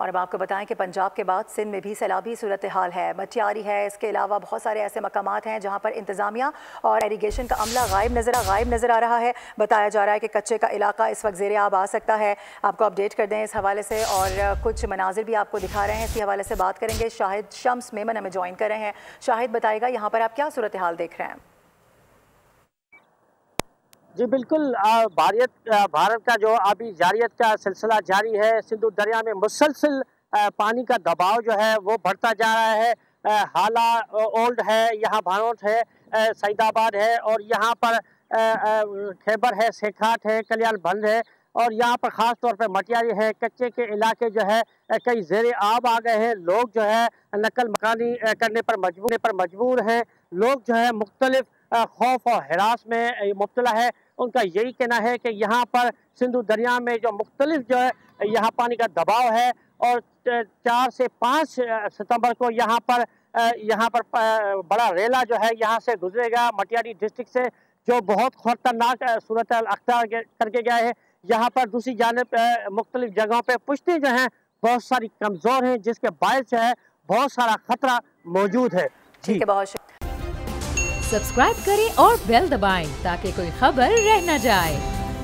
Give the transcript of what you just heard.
और अब आपको बताएं कि पंजाब के बाद सिंध में भी सैलाबी सूरत हाल है। मटियारी है, इसके अलावा बहुत सारे ऐसे मकामात हैं जहां पर इंतजामिया और इरीगेशन का अमला गायब नज़र आ रहा है। बताया जा रहा है कि कच्चे का इलाका इस वक्त ज़ेरे आब आ सकता है। आपको अपडेट कर दें इस हवाले से, और कुछ मनाजिर भी आपको दिखा रहे हैं। इसी हवाले से बात करेंगे। शाहिद शम्स मेमन हमें ज्वाइन कर रहे हैं। शाहिद बताएगा यहाँ पर आप क्या सूरत हाल देख रहे हैं? जी बिल्कुल, भारत का जो अभी जारियत का सिलसिला जारी है। सिंधु दरिया में मुसलसल पानी का दबाव जो है वो बढ़ता जा रहा है। हाला ओल्ड है, यहाँ भानोट है, सईदाबाद है, और यहाँ पर खैबर है, सेखाट है, कल्याण बंद है, और यहाँ पर ख़ास तौर पर मटियारी है। कच्चे के इलाके जो है कई ज़ेरे आब आ गए हैं। लोग जो है नकल मकानी करने पर मजबूर हैं। लोग जो है मुख्तलिफ खौफ और हिरास में मुब्तला है। उनका यही कहना है कि यहाँ पर सिंधु दरिया में जो मुख्तलिफ जो है यहाँ पानी का दबाव है, और 4 से 5 सितंबर को यहाँ पर बड़ा रेला जो है यहाँ से गुजरेगा मटियारी डिस्ट्रिक्ट से, जो बहुत खतरनाक सूरत अख्तियार करके गया है। यहाँ पर दूसरी जानिब मुख्तलिफ जगहों पर पुश्तें जो हैं बहुत सारी कमज़ोर हैं, जिसके बायस जो है बहुत सारा खतरा मौजूद है। ठीक है, बहुत सब्सक्राइब करें और बेल दबाएं ताकि कोई खबर रह न जाए।